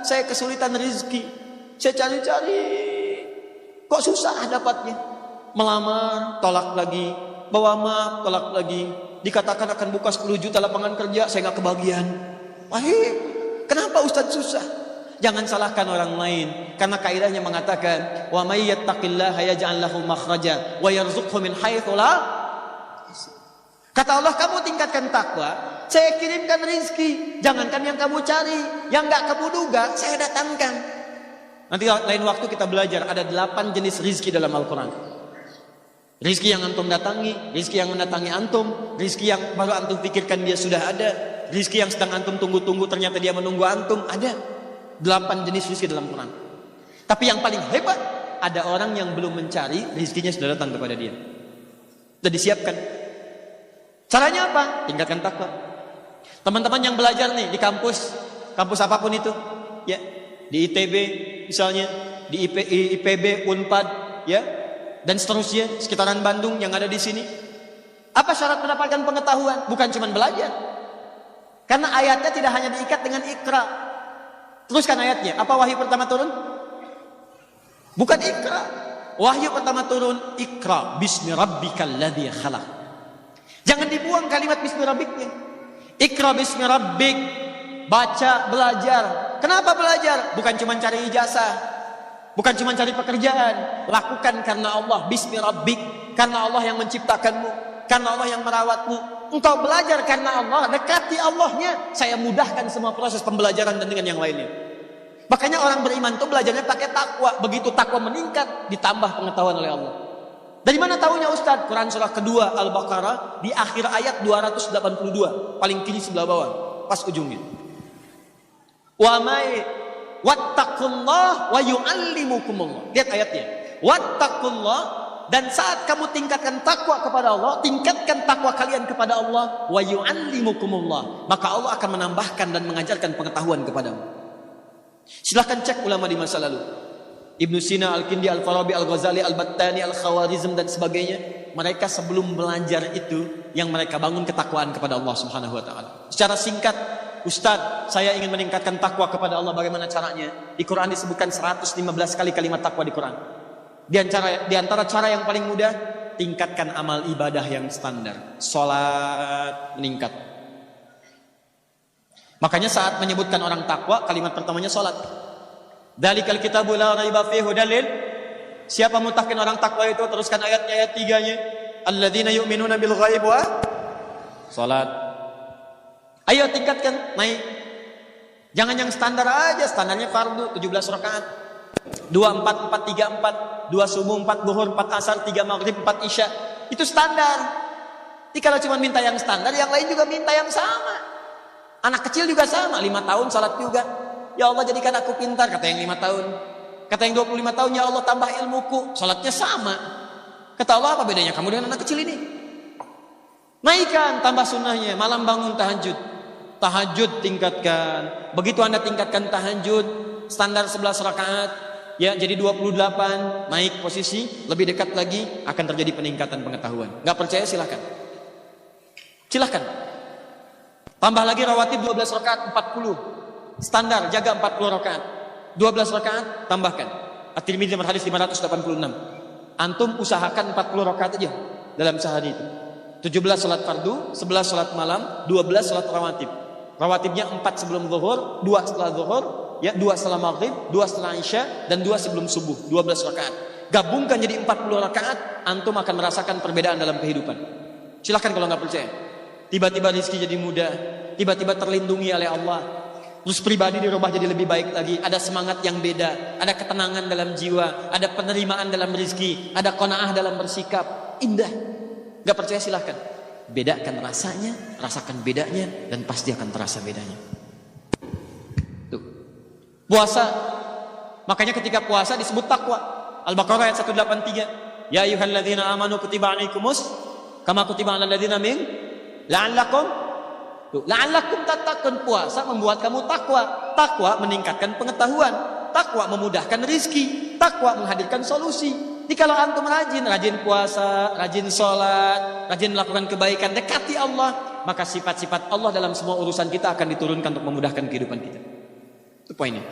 saya kesulitan rezeki. Saya cari-cari, kok susah dapatnya. Melamar, tolak lagi. Bawa maaf, tolak lagi. Dikatakan akan buka 10 juta lapangan kerja, saya nggak kebagian. Wahai, kenapa Ustaz susah? Jangan salahkan orang lain, karena kaidahnya mengatakan, wa may yattaqillaha yaj'al lahu makhraja wa yarzuqhu min haitsu la. Kata Allah, kamu tingkatkan takwa, saya kirimkan rizki. Jangankan yang kamu cari, yang nggak kamu duga, saya datangkan. Nanti lain waktu kita belajar, ada 8 jenis rizki dalam Al-Quran. Rizki yang antum datangi, rizki yang mendatangi antum, rizki yang baru antum pikirkan dia sudah ada, rizki yang sedang antum tunggu-tunggu ternyata dia menunggu antum, ada. 8 jenis rizki dalam Quran. Tapi yang paling hebat, ada orang yang belum mencari, rizkinya sudah datang kepada dia. Sudah disiapkan. Caranya apa? Tingkatkan takwa. Teman-teman yang belajar nih di kampus apapun itu, ya, di ITB misalnya, di IPB, Unpad, ya, dan seterusnya, sekitaran Bandung yang ada di sini. Apa syarat mendapatkan pengetahuan? Bukan cuma belajar. Karena ayatnya tidak hanya diikat dengan ikra. Teruskan ayatnya. Apa wahyu pertama turun? Bukan ikra. Wahyu pertama turun, ikra bismi rabbikal ladzi khalaq. Jangan dibuang kalimat bismi rabbiknya. Ikra bismi rabbik. Baca, belajar. Kenapa belajar? Bukan cuma cari ijazah, bukan cuma cari pekerjaan. Lakukan karena Allah, bismi rabbik, karena Allah yang menciptakanmu, karena Allah yang merawatmu. Engkau belajar karena Allah, dekati Allahnya. Saya mudahkan semua proses pembelajaran dan dengan yang lainnya. Makanya orang beriman itu belajarnya pakai takwa. Begitu takwa meningkat, ditambah pengetahuan oleh Allah. Dari mana tahunya Ustaz? Quran surah kedua Al-Baqarah di akhir ayat 282, paling kiri sebelah bawah, pas ujungnya. Wa may wattaqullah wa yu'allimukumullah. Lihat ayatnya. Wattaqullah, dan saat kamu tingkatkan takwa kepada Allah, tingkatkan takwa kalian kepada Allah, wa yu'allimukumullah, maka Allah akan menambahkan dan mengajarkan pengetahuan kepadamu. Silahkan cek ulama di masa lalu. Ibnu Sina, Al-Kindi, Al-Farabi, Al-Ghazali, Al-Battani, Al-Khawarizm dan sebagainya. Mereka sebelum belajar itu yang mereka bangun ketakwaan kepada Allah Subhanahu wa taala. Secara singkat, Ustaz, saya ingin meningkatkan takwa kepada Allah, bagaimana caranya? Di Quran disebutkan 115 kali kalimat takwa di Quran. Di antara cara yang paling mudah, tingkatkan amal ibadah yang standar. Salat meningkat. Makanya saat menyebutkan orang takwa, kalimat pertamanya salat. Dalikal kitabu la raiba fihi hudalil. Siapa mutakin orang takwa itu? Teruskan ayatnya, ayat 3-nya. Alladzina yu'minuna bil ghaib wa salat. Ayo tingkatkan, naik. Jangan yang standar aja, standarnya fardu 17 rakaat. 2 4 4 3 4, 2 subuh, 4 zuhur, 4 asar, 3 maghrib, 4 isya. Itu standar. Jadi kalau cuma minta yang standar, yang lain juga minta yang sama. Anak kecil juga sama, 5 tahun salat juga. Ya Allah jadikan aku pintar, kata yang 5 tahun. Kata yang 25 tahun, ya Allah tambah ilmuku. Salatnya sama. Kata Allah, apa bedanya kamu dengan anak kecil ini? Naikkan, tambah sunnahnya. Malam bangun tahajud. Tahajud tingkatkan. Begitu Anda tingkatkan tahajud, standar 11 rakaat, ya jadi 28, naik posisi, lebih dekat lagi, akan terjadi peningkatan pengetahuan. Gak percaya silahkan. Silahkan. Tambah lagi rawatib 12 rakaat, 40. Standar, jaga 40 rakaat. 12 rakaat, tambahkan. At-Tirmidzi hadis 586. Antum usahakan 40 rakaat aja dalam sehari itu. 17 salat fardu, 11 salat malam, 12 salat rawatib. Rawatibnya 4 sebelum zuhur, 2 setelah zuhur, ya 2 setelah maghrib, 2 setelah isya, dan 2 sebelum subuh, 12 rakaat. Gabungkan jadi 40 rakaat, antum akan merasakan perbedaan dalam kehidupan. Silahkan kalau nggak percaya. Tiba-tiba rezeki jadi mudah, tiba-tiba terlindungi oleh Allah. Terus pribadi dirubah jadi lebih baik lagi. Ada semangat yang beda, ada ketenangan dalam jiwa, ada penerimaan dalam rezeki, ada qanaah dalam bersikap. Indah. Gak percaya silahkan. Bedakan rasanya, rasakan bedanya, dan pasti akan terasa bedanya. Tuh. Puasa. Makanya ketika puasa disebut takwa. Al-Baqarah ayat 183. Ya ayyuhalladzina amanu kutiba alaikumus kama kutiba alal ladzina min la'allakum. La'allakum tattaqun. Puasa membuat kamu takwa. Takwa meningkatkan pengetahuan. Takwa memudahkan rizki. Takwa menghadirkan solusi. Jadi kalau antum rajin puasa, rajin sholat, rajin melakukan kebaikan, dekati Allah, maka sifat-sifat Allah dalam semua urusan kita akan diturunkan untuk memudahkan kehidupan kita. Itu poinnya.